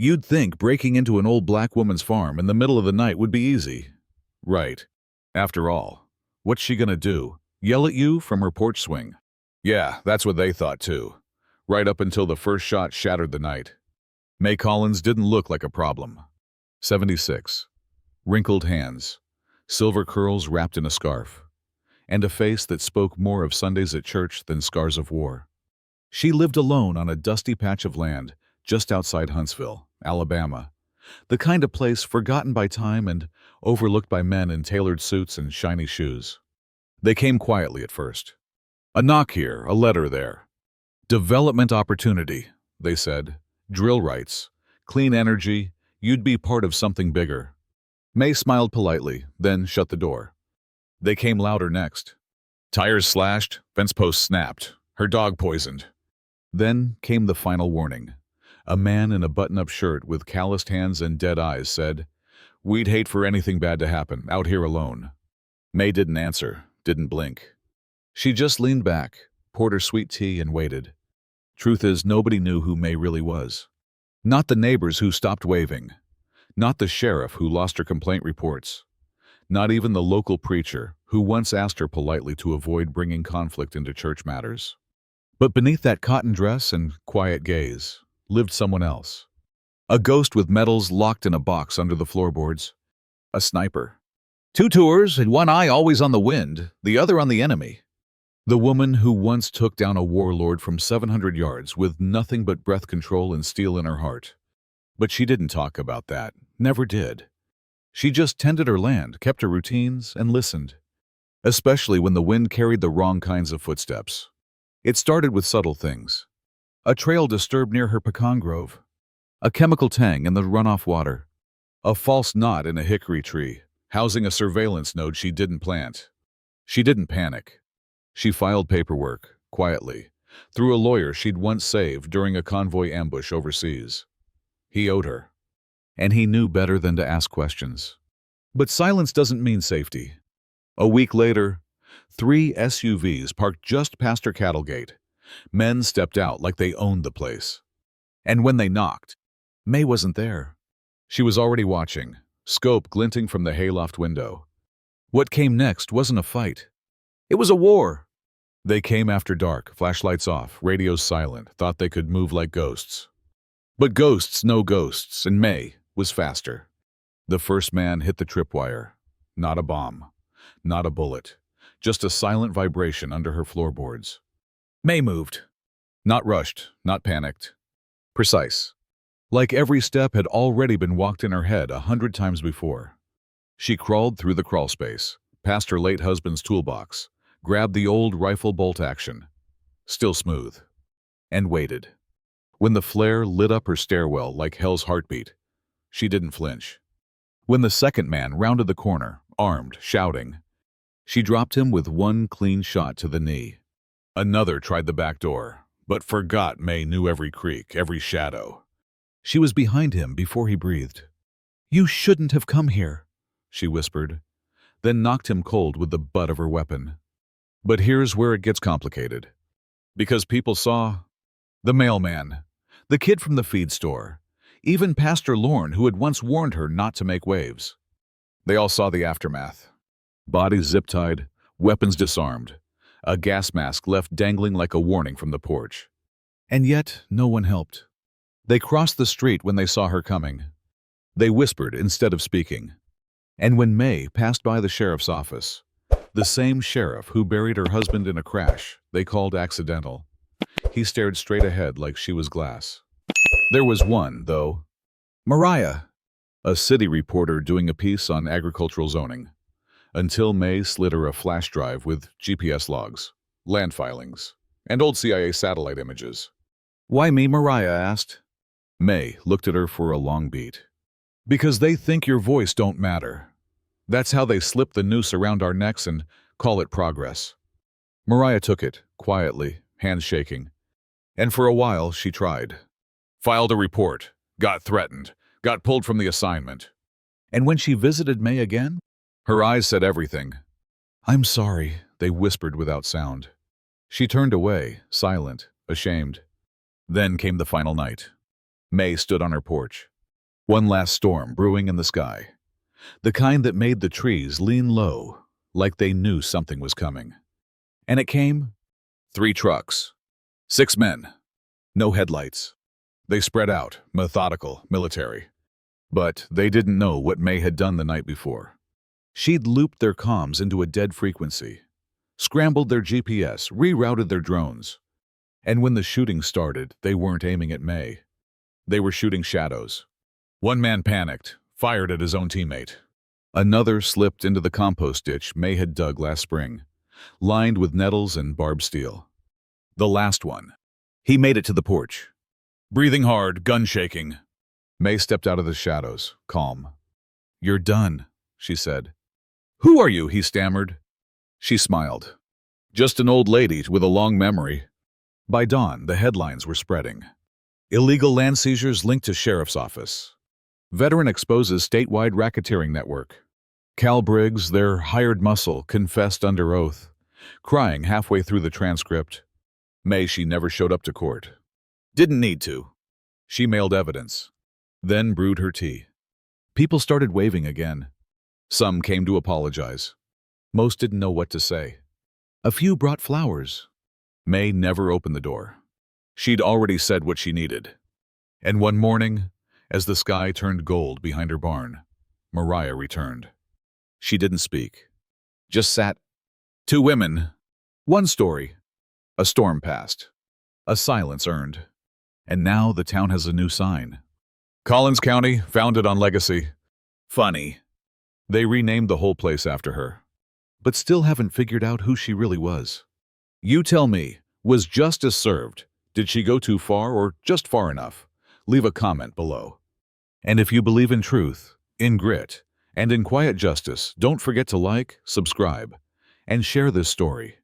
You'd think breaking into an old black woman's farm in the middle of the night would be easy. Right. After all, what's she gonna do? Yell at you from her porch swing? Yeah, that's what they thought too. Right up until the first shot shattered the night. Mae Collins didn't look like a problem. 76. Wrinkled hands, silver curls wrapped in a scarf, and a face that spoke more of Sundays at church than scars of war. She lived alone on a dusty patch of land just outside Huntsville, Alabama, the kind of place forgotten by time and overlooked by men in tailored suits and shiny shoes. They came quietly at first. A knock here, a letter there. Development opportunity, they said. Drill rights, clean energy, you'd be part of something bigger. Mae smiled politely, then shut the door. They came louder next. Tires slashed, fence post snapped, her dog poisoned. Then came the final warning. A man in a button-up shirt with calloused hands and dead eyes said, "We'd hate for anything bad to happen, out here alone." Mae didn't answer, didn't blink. She just leaned back, poured her sweet tea, and waited. Truth is, nobody knew who Mae really was. Not the neighbors who stopped waving. Not the sheriff who lost her complaint reports. Not even the local preacher who once asked her politely to avoid bringing conflict into church matters. But beneath that cotton dress and quiet gaze lived someone else. A ghost with medals locked in a box under the floorboards. A sniper. 2 tours and one eye always on the wind, the other on the enemy. The woman who once took down a warlord from 700 yards with nothing but breath control and steel in her heart. But she didn't talk about that, never did. She just tended her land, kept her routines, and listened. Especially when the wind carried the wrong kinds of footsteps. It started with subtle things. A trail disturbed near her pecan grove. A chemical tang in the runoff water. A false knot in a hickory tree, housing a surveillance node she didn't plant. She didn't panic. She filed paperwork, quietly, through a lawyer she'd once saved during a convoy ambush overseas. He owed her. And he knew better than to ask questions. But silence doesn't mean safety. A week later, 3 SUVs parked just past her cattle gate. Men stepped out like they owned the place. And when they knocked, Mae wasn't there. She was already watching, scope glinting from the hayloft window. What came next wasn't a fight. It was a war. They came after dark, flashlights off, radios silent, thought they could move like ghosts. But ghosts know ghosts, and Mae was faster. The first man hit the tripwire. Not a bomb. Not a bullet. Just a silent vibration under her floorboards. Mae moved. Not rushed, not panicked. Precise. Like every step had already been walked in her head 100 times before. She crawled through the crawl space, past her late husband's toolbox, grabbed the old rifle bolt action. Still smooth. And waited. When the flare lit up her stairwell like hell's heartbeat, she didn't flinch. When the second man rounded the corner, armed, shouting, she dropped him with one clean shot to the knee. Another tried the back door, but forgot Mae knew every creak, every shadow. She was behind him before he breathed. "You shouldn't have come here," she whispered, then knocked him cold with the butt of her weapon. But here's where it gets complicated. Because people saw the mailman, the kid from the feed store, even Pastor Lorne, who had once warned her not to make waves. They all saw the aftermath. Bodies zip-tied, weapons disarmed, a gas mask left dangling like a warning from the porch. And yet, no one helped. They crossed the street when they saw her coming. They whispered instead of speaking. And when Mae passed by the sheriff's office, the same sheriff who buried her husband in a crash they called accidental, he stared straight ahead like she was glass. There was one, though. Mariah, a city reporter doing a piece on agricultural zoning. Until Mae slid her a flash drive with GPS logs, land filings, and old CIA satellite images. "Why me?" Mariah asked. Mae looked at her for a long beat. "Because they think your voice don't matter. That's how they slip the noose around our necks and call it progress." Mariah took it, quietly, hands shaking. And for a while, she tried. Filed a report, got threatened, got pulled from the assignment. And when she visited Mae again, her eyes said everything. "I'm sorry," they whispered without sound. She turned away, silent, ashamed. Then came the final night. Mae stood on her porch. One last storm brewing in the sky. The kind that made the trees lean low, like they knew something was coming. And it came. 3 trucks. 6 men. No headlights. They spread out, methodical, military. But they didn't know what Mae had done the night before. She'd looped their comms into a dead frequency, scrambled their GPS, rerouted their drones. And when the shooting started, they weren't aiming at Mae. They were shooting shadows. One man panicked, fired at his own teammate. Another slipped into the compost ditch Mae had dug last spring, lined with nettles and barbed steel. The last one. He made it to the porch. Breathing hard, gun shaking. Mae stepped out of the shadows, calm. "You're done," she said. "Who are you?" he stammered. She smiled. "Just an old lady with a long memory." By dawn, the headlines were spreading. Illegal land seizures linked to sheriff's office. Veteran exposes statewide racketeering network. Cal Briggs, their hired muscle, confessed under oath, crying halfway through the transcript. Mae, she never showed up to court. Didn't need to. She mailed evidence, then brewed her tea. People started waving again. Some came to apologize. Most didn't know what to say. A few brought flowers. Mae never opened the door. She'd already said what she needed. And one morning, as the sky turned gold behind her barn, Mariah returned. She didn't speak. Just sat. 2 women. 1 story. A storm passed. A silence earned. And now the town has a new sign. Collins County, founded on legacy. Funny. They renamed the whole place after her, but still haven't figured out who she really was. You tell me, was justice served? Did she go too far or just far enough? Leave a comment below. And if you believe in truth, in grit, and in quiet justice, don't forget to like, subscribe, and share this story.